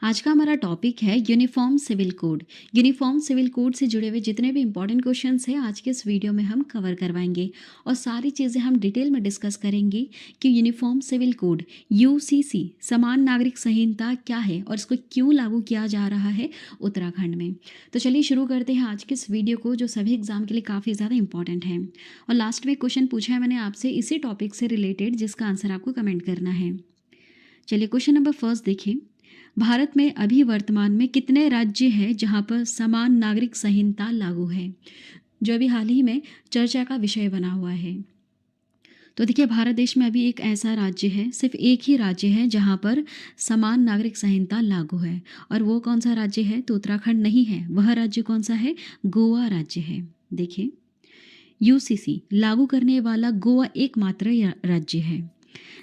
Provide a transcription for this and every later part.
आज का हमारा टॉपिक है uniform civil code. Uniform civil code से जुड़े हुए जितने भी इंपॉर्टेंट क्वेश्चंस हैं आज के इस वीडियो में हम कवर करवाएंगे और सारी चीज़ें हम डिटेल में डिस्कस करेंगे कि यूनिफॉर्म सिविल कोड यूसीसी समान नागरिक संहिता क्या है और इसको क्यों लागू किया जा रहा है उत्तराखंड में। तो चलिए शुरू करते हैं आज के इस वीडियो को जो सभी एग्जाम के लिए काफ़ी ज़्यादा इंपॉर्टेंट है। और लास्ट में क्वेश्चन पूछा है मैंने आपसे इसी टॉपिक से रिलेटेड जिसका आंसर आपको कमेंट करना है। चलिए क्वेश्चन नंबर फर्स्ट देखिए, भारत में अभी वर्तमान में कितने राज्य हैं जहां पर समान नागरिक संहिता लागू है, जो अभी हाल ही में चर्चा का विषय बना हुआ है। तो देखिए भारत देश में अभी एक ऐसा राज्य है, सिर्फ एक ही राज्य है जहां पर समान नागरिक संहिता लागू है। और वो कौन सा राज्य है? तो उत्तराखंड नहीं है। वह राज्य कौन सा है? गोवा राज्य है। देखिए यूसीसी लागू करने वाला गोवा एकमात्र राज्य है।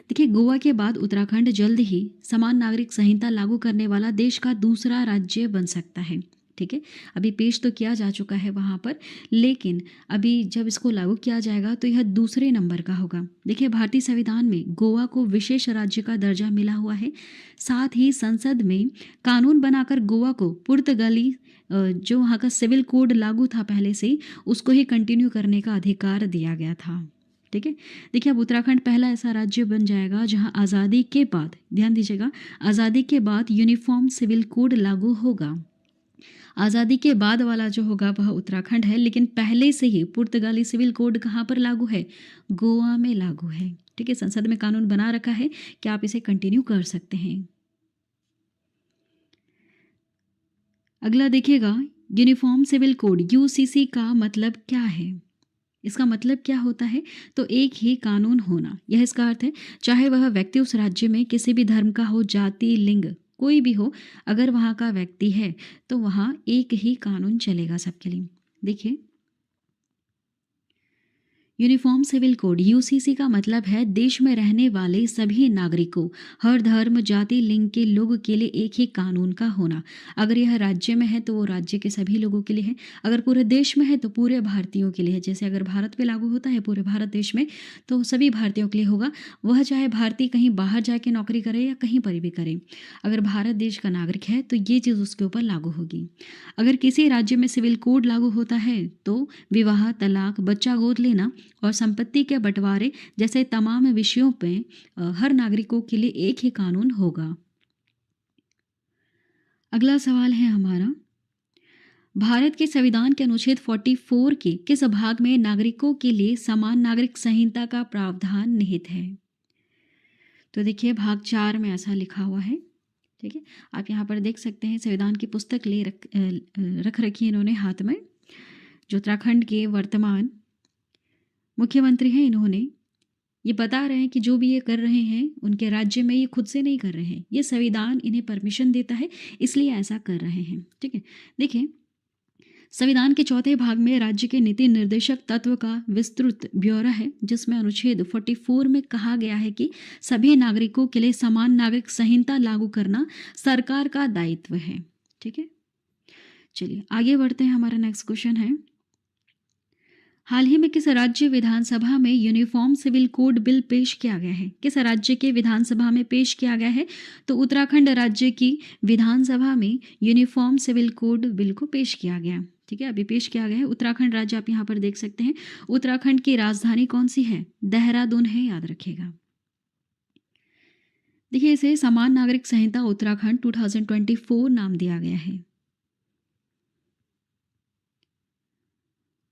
देखिए गोवा के बाद उत्तराखंड जल्द ही समान नागरिक संहिता लागू करने वाला देश का दूसरा राज्य बन सकता है। ठीक है, अभी पेश तो किया जा चुका है वहाँ पर, लेकिन अभी जब इसको लागू किया जाएगा तो यह दूसरे नंबर का होगा। देखिए भारतीय संविधान में गोवा को विशेष राज्य का दर्जा मिला हुआ है। साथ ही संसद में कानून बनाकर गोवा को पुर्तगाली जो वहाँ का सिविल कोड लागू था पहले से, उसको ही कंटिन्यू करने का अधिकार दिया गया था। ठीक है, देखिए अब उत्तराखंड पहला ऐसा राज्य बन जाएगा जहां आज़ादी के बाद, ध्यान दीजिएगा, आज़ादी के बाद यूनिफॉर्म सिविल कोड लागू होगा। आज़ादी के बाद वाला जो होगा वह उत्तराखंड है, लेकिन पहले से ही पुर्तगाली सिविल कोड कहाँ पर लागू है? गोवा में लागू है। ठीक है, संसद में कानून बना रखा है कि आप इसे कंटिन्यू कर सकते हैं। अगला देखिएगा, यूनिफॉर्म सिविल कोड यूसीसी का मतलब क्या है? इसका मतलब क्या होता है? तो एक ही कानून होना, यह इसका अर्थ है। चाहे वह व्यक्ति उस राज्य में किसी भी धर्म का हो, जाति, लिंग कोई भी हो, अगर वहाँ का व्यक्ति है तो वहाँ एक ही कानून चलेगा सबके लिए। देखिए यूनिफॉर्म सिविल कोड यूसीसी का मतलब है देश में रहने वाले सभी नागरिकों, हर धर्म, जाति, लिंग के लोगों के लिए एक ही कानून का होना। अगर यह राज्य में है तो वो राज्य के सभी लोगों के लिए है, अगर पूरे देश में है तो पूरे भारतीयों के लिए है। जैसे अगर भारत पे लागू होता है पूरे भारत देश में तो सभी भारतीयों के लिए होगा, वह चाहे भारतीय कहीं बाहर जाके नौकरी करे या कहीं पर भी करे। अगर भारत देश का नागरिक है तो ये चीज़ उसके ऊपर लागू होगी। अगर किसी राज्य में सिविल कोड लागू होता है तो विवाह, तलाक, बच्चा गोद लेना और संपत्ति के बंटवारे जैसे तमाम विषयों पे हर नागरिकों के लिए एक ही कानून होगा। अगला सवाल है हमारा, भारत के संविधान के अनुच्छेद 44 के किस भाग में नागरिकों के लिए समान नागरिक संहिता का प्रावधान निहित है? तो देखिए भाग 4 में ऐसा लिखा हुआ है। ठीक है, आप यहाँ पर देख सकते हैं संविधान की पुस्तक रख रखी है इन्होंने हाथ में। जो उत्तराखंड के वर्तमान मुख्यमंत्री हैं, इन्होंने ये बता रहे हैं कि जो भी ये कर रहे हैं उनके राज्य में ये खुद से नहीं कर रहे हैं, ये संविधान इन्हें परमिशन देता है, इसलिए ऐसा कर रहे हैं। ठीक है, देखिए संविधान के चौथे भाग में राज्य के नीति निर्देशक तत्व का विस्तृत ब्यौरा है, जिसमें अनुच्छेद 44 में कहा गया है कि सभी नागरिकों के लिए समान नागरिक संहिता लागू करना सरकार का दायित्व है। ठीक है, चलिए आगे बढ़ते हैं। हमारा नेक्स्ट क्वेश्चन है, हाल ही में किस राज्य विधानसभा में यूनिफॉर्म सिविल कोड बिल पेश किया गया है? किस राज्य के विधानसभा में पेश किया गया है? तो उत्तराखंड राज्य की विधानसभा में यूनिफॉर्म सिविल कोड बिल को पेश किया गया। ठीक है, अभी पेश किया गया है। उत्तराखंड राज्य आप यहाँ पर देख सकते हैं। उत्तराखंड की राजधानी कौन सी है? देहरादून है, याद रखिएगा। देखिए इसे समान नागरिक संहिता उत्तराखंड 2024 नाम दिया गया है।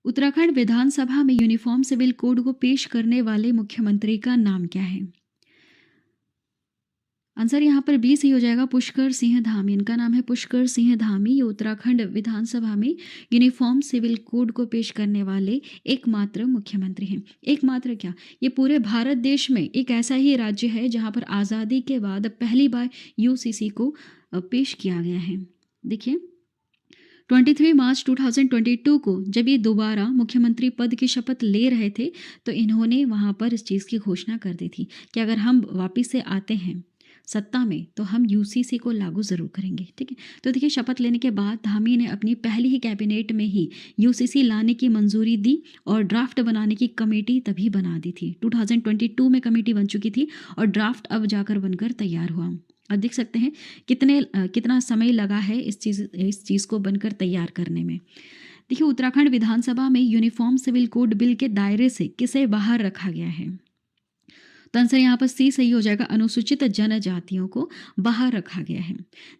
उत्तराखंड विधानसभा में यूनिफॉर्म सिविल कोड को पेश करने वाले मुख्यमंत्री का नाम क्या है? आंसर यहाँ पर बी सही हो जाएगा, पुष्कर सिंह धामी। इनका नाम है पुष्कर सिंह धामी। ये उत्तराखंड विधानसभा में यूनिफॉर्म सिविल कोड को पेश करने वाले एकमात्र मुख्यमंत्री हैं। एकमात्र क्या, ये पूरे भारत देश में एक ऐसा ही राज्य है जहाँ पर आज़ादी के बाद पहली बार यूसीसी को पेश किया गया है। देखिए 23 मार्च 2022 को जब ये दोबारा मुख्यमंत्री पद की शपथ ले रहे थे तो इन्होंने वहाँ पर इस चीज़ की घोषणा कर दी थी कि अगर हम वापस से आते हैं सत्ता में तो हम यूसीसी को लागू ज़रूर करेंगे। ठीक है, तो देखिए शपथ लेने के बाद धामी ने अपनी पहली ही कैबिनेट में ही यूसीसी लाने की मंजूरी दी और ड्राफ्ट बनाने की कमेटी तभी बना दी थी। 2022 में कमेटी बन चुकी थी और ड्राफ्ट अब जाकर बनकर तैयार हुआ। और देख सकते हैं कितना समय लगा है इस चीज़ को बनकर तैयार करने में। देखिए, उत्तराखंड विधानसभा में यूनिफॉर्म सिविल कोड बिल के दायरे से किसे बाहर रखा गया है? तो आंसर यहाँ पर सी सही हो जाएगा, अनुसूचित जनजातियों को बाहर रखा गया है।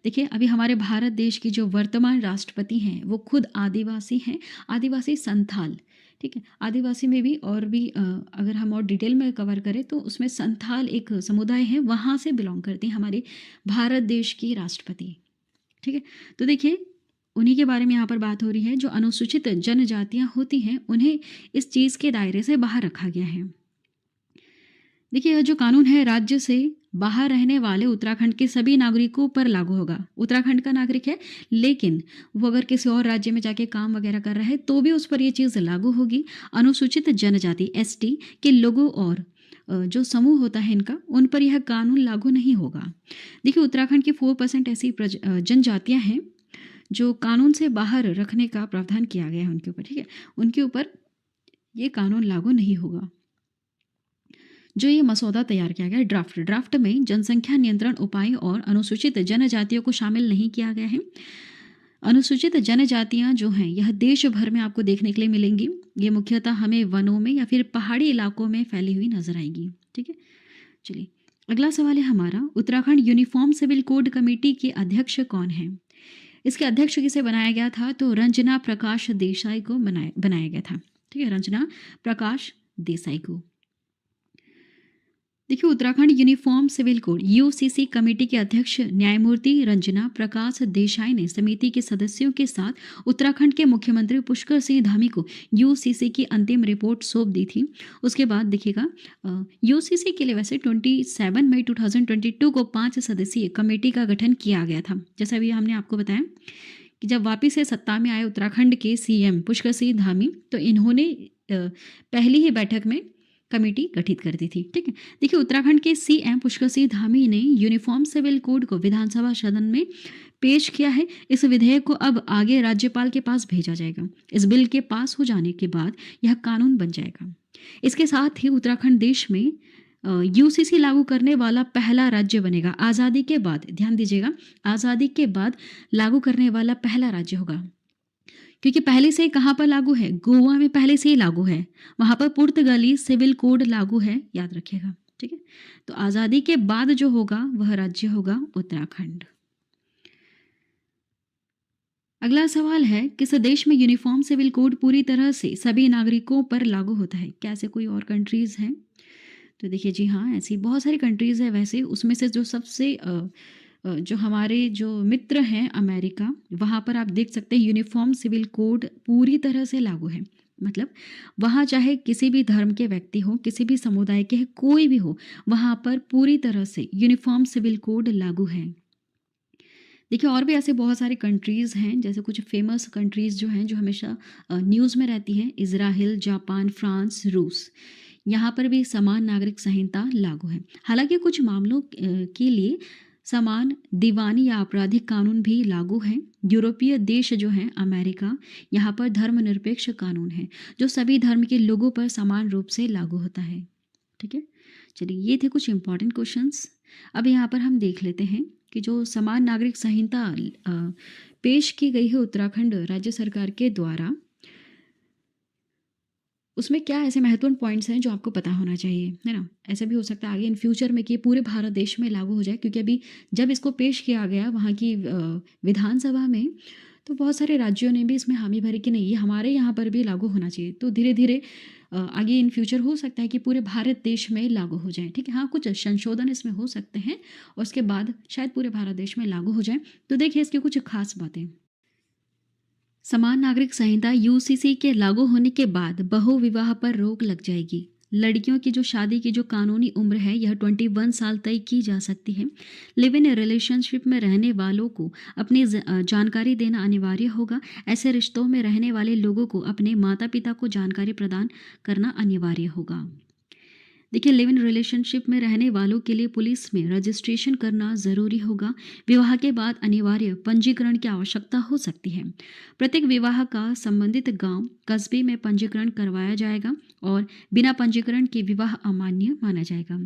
देखिए, अभी हमारे भारत देश की जो वर्तमान राष्ट्रपति हैं वो खुद आदिवासी हैं, आदिवासी संथाल। ठीक है, आदिवासी में भी और भी अगर हम और डिटेल में कवर करें तो उसमें संथाल एक समुदाय है, वहाँ से बिलोंग करती हैं हमारे भारत देश की राष्ट्रपति। ठीक है, तो देखिए उन्हीं के बारे में यहाँ पर बात हो रही है। जो अनुसूचित जनजातियाँ होती हैं उन्हें इस चीज़ के दायरे से बाहर रखा गया है। देखिए, यह जो कानून है राज्य से बाहर रहने वाले उत्तराखंड के सभी नागरिकों पर लागू होगा। उत्तराखंड का नागरिक है लेकिन वो अगर किसी और राज्य में जाके काम वगैरह कर रहा है तो भी उस पर ये चीज़ लागू होगी। अनुसूचित जनजाति एसटी के लोगों और जो समूह होता है इनका, उन पर यह कानून लागू नहीं होगा। देखिए, उत्तराखंड की 4% ऐसी जनजातियां हैं जो कानून से बाहर रखने का प्रावधान किया गया है उनके ऊपर। ठीक है, उनके ऊपर ये कानून लागू नहीं होगा। जो ये मसौदा तैयार किया गया है, ड्राफ्ट में जनसंख्या नियंत्रण उपाय और अनुसूचित जनजातियों को शामिल नहीं किया गया है। अनुसूचित जनजातियां जो हैं यह देश भर में आपको देखने के लिए मिलेंगी। ये मुख्यतः हमें वनों में या फिर पहाड़ी इलाकों में फैली हुई नजर आएगी। ठीक है, चलिए अगला सवाल है हमारा, Uttarakhand uniform civil code committee के अध्यक्ष कौन है? इसके अध्यक्ष किसे बनाया गया था? तो रंजना प्रकाश देसाई को बनाया गया था। ठीक है, रंजना प्रकाश देसाई को। देखिए, Uttarakhand uniform civil code UCC committee के अध्यक्ष न्यायमूर्ति रंजना प्रकाश देसाई ने समिति के सदस्यों के साथ उत्तराखंड के मुख्यमंत्री पुष्कर सिंह धामी को यूसीसी की अंतिम रिपोर्ट सौंप दी थी। उसके बाद देखिएगा, यूसीसी के लिए वैसे 27 मई 2022 को 5 सदस्यीय कमेटी का गठन किया गया था। जैसा भी हमने आपको बताया कि जब वापिस से सत्ता में आए उत्तराखंड के सीएम पुष्कर सिंह धामी, तो इन्होंने पहली ही बैठक में कमेटी गठित कर दी थी। ठीक है, देखिए उत्तराखंड के सीएम पुष्कर सिंह धामी ने यूनिफॉर्म सिविल कोड को विधानसभा सदन में पेश किया है। इस विधेयक को अब आगे राज्यपाल के पास भेजा जाएगा। इस बिल के पास हो जाने के बाद यह कानून बन जाएगा। इसके साथ ही उत्तराखंड देश में यूसीसी लागू करने वाला पहला राज्य बनेगा। आज़ादी के बाद, ध्यान दीजिएगा, आज़ादी के बाद लागू करने वाला पहला राज्य होगा। क्योंकि पहले से ही कहाँ पर लागू है? गोवा में पहले से ही लागू है, वहाँ पर पुर्तगाली सिविल कोड लागू है, याद रखिएगा। ठीक है, तो आज़ादी के बाद जो होगा वह राज्य होगा उत्तराखंड। अगला सवाल है, किस देश में यूनिफॉर्म सिविल कोड पूरी तरह से सभी नागरिकों पर लागू होता है? क्या ऐसे कोई और कंट्रीज़ हैं? तो देखिए, जी हाँ, ऐसी बहुत सारी कंट्रीज़ है। वैसे उसमें से जो सबसे जो हमारे जो मित्र हैं अमेरिका, वहाँ पर आप देख सकते हैं यूनिफॉर्म सिविल कोड पूरी तरह से लागू है। मतलब वहाँ चाहे किसी भी धर्म के व्यक्ति हो, किसी भी समुदाय के कोई भी हो, वहाँ पर पूरी तरह से यूनिफॉर्म सिविल कोड लागू है। देखिए, और भी ऐसे बहुत सारे कंट्रीज़ हैं, जैसे कुछ फेमस कंट्रीज़ जो हैं जो हमेशा न्यूज़ में रहती हैं, इज़राइल, जापान, फ्रांस, रूस। यहाँ पर भी समान नागरिक संहिता लागू है। हालांकि कुछ मामलों के लिए समान दीवानी या आपराधिक कानून भी लागू हैं। यूरोपीय देश जो हैं, अमेरिका, यहाँ पर धर्मनिरपेक्ष कानून है जो सभी धर्म के लोगों पर समान रूप से लागू होता है। ठीक है, चलिए ये थे कुछ इंपॉर्टेंट क्वेश्चंस। अब यहाँ पर हम देख लेते हैं कि जो समान नागरिक संहिता पेश की गई है उत्तराखंड राज्य सरकार के द्वारा, उसमें क्या ऐसे महत्वपूर्ण पॉइंट्स हैं जो आपको पता होना चाहिए, है ना? ऐसा भी हो सकता है आगे इन फ्यूचर में कि पूरे भारत देश में लागू हो जाए, क्योंकि अभी जब इसको पेश किया गया वहाँ की विधानसभा में, तो बहुत सारे राज्यों ने भी इसमें हामी भरी कि नहीं, ये हमारे यहाँ पर भी लागू होना चाहिए। तो धीरे धीरे आगे इन फ्यूचर हो सकता है कि पूरे भारत देश में लागू हो जाए। ठीक है, हाँ, कुछ संशोधन इसमें हो सकते हैं और उसके बाद शायद पूरे भारत देश में लागू हो जाए। तो देखिए इसकी कुछ खास बातें। समान नागरिक संहिता यूसीसी के लागू होने के बाद बहुविवाह पर रोक लग जाएगी। लड़कियों की जो शादी की जो कानूनी उम्र है यह 21 साल तय की जा सकती है। लिव इन रिलेशनशिप में रहने वालों को अपनी जानकारी देना अनिवार्य होगा। ऐसे रिश्तों में रहने वाले लोगों को अपने माता पिता को जानकारी प्रदान करना अनिवार्य होगा। देखिए, लिव इन रिलेशनशिप में रहने वालों के लिए पुलिस में रजिस्ट्रेशन करना ज़रूरी होगा। विवाह के बाद अनिवार्य पंजीकरण की आवश्यकता हो सकती है। प्रत्येक विवाह का संबंधित गांव, कस्बे में पंजीकरण करवाया जाएगा और बिना पंजीकरण के विवाह अमान्य माना जाएगा।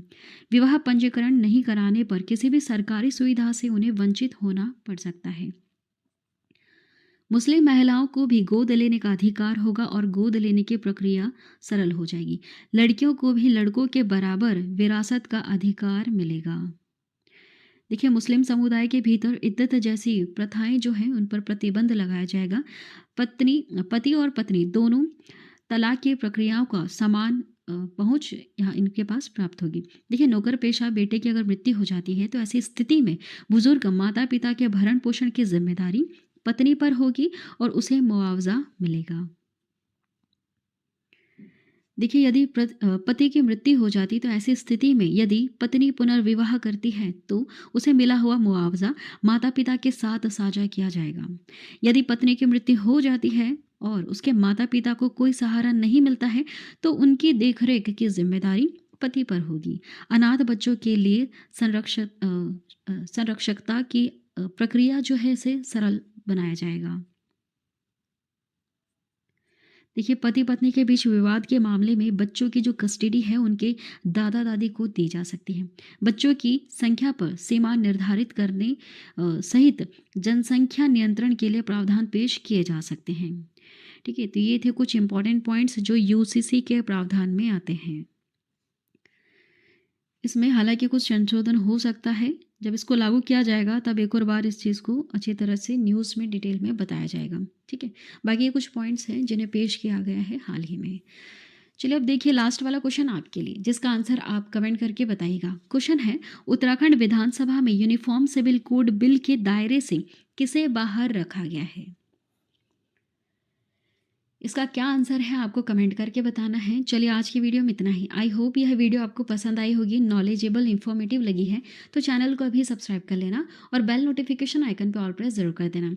विवाह पंजीकरण नहीं कराने पर किसी भी सरकारी सुविधा से उन्हें वंचित होना पड़ सकता है। मुस्लिम महिलाओं को भी गोद लेने का अधिकार होगा और गोद लेने की प्रक्रिया सरल हो जाएगी। लड़कियों को भी लड़कों के बराबर विरासत का अधिकार मिलेगा। देखिए, मुस्लिम समुदाय के भीतर इद्दत जैसी प्रथाएं जो हैं उन पर प्रतिबंध लगाया जाएगा। पत्नी पति और पत्नी दोनों तलाक की प्रक्रियाओं का समान पहुंच यहाँ इनके पास प्राप्त होगी। देखिए, नौकर पेशा बेटे की अगर मृत्यु हो जाती है तो ऐसी स्थिति में बुजुर्ग माता पिता के भरण पोषण की जिम्मेदारी पत्नी पर होगी और उसे मुआवजा मिलेगा। देखिए, यदि पति की मृत्यु हो जाती तो ऐसी स्थिति में यदि पत्नी पुनर्विवाह करती है तो उसे मिला हुआ मुआवजा माता पिता के साथ साझा किया जाएगा। यदि पत्नी की मृत्यु हो जाती है और उसके माता पिता को कोई सहारा नहीं मिलता है तो उनकी देखरेख की जिम्मेदारी पति पर होगी। अनाथ बच्चों के लिए संरक्षकता की प्रक्रिया जो है इसे सरल बनाया जाएगा। देखिए, पति पत्नी के बीच विवाद के मामले में बच्चों की जो कस्टडी है उनके दादा दादी को दी जा सकती है। बच्चों की संख्या पर सीमा निर्धारित करने सहित जनसंख्या नियंत्रण के लिए प्रावधान पेश किए जा सकते हैं। ठीक है, तो ये थे कुछ इंपॉर्टेंट पॉइंट्स जो यूसीसी के प्रावधान में आते हैं। इसमें हालांकि कुछ संशोधन हो सकता है। जब इसको लागू किया जाएगा तब एक और बार इस चीज़ को अच्छी तरह से न्यूज़ में डिटेल में बताया जाएगा। ठीक है, बाकी ये कुछ पॉइंट्स हैं जिन्हें पेश किया गया है हाल ही में। चलिए, अब देखिए लास्ट वाला क्वेश्चन आपके लिए, जिसका आंसर आप कमेंट करके बताइएगा। क्वेश्चन है, उत्तराखंड विधानसभा में यूनिफॉर्म सिविल कोड बिल के दायरे से किसे बाहर रखा गया है? इसका क्या आंसर है आपको कमेंट करके बताना है। चलिए, आज की वीडियो में इतना ही। आई होप यह वीडियो आपको पसंद आई होगी, नॉलेजेबल, इन्फॉर्मेटिव लगी है तो चैनल को अभी सब्सक्राइब कर लेना और बेल नोटिफिकेशन आइकन पर ऑल प्रेस जरूर कर देना।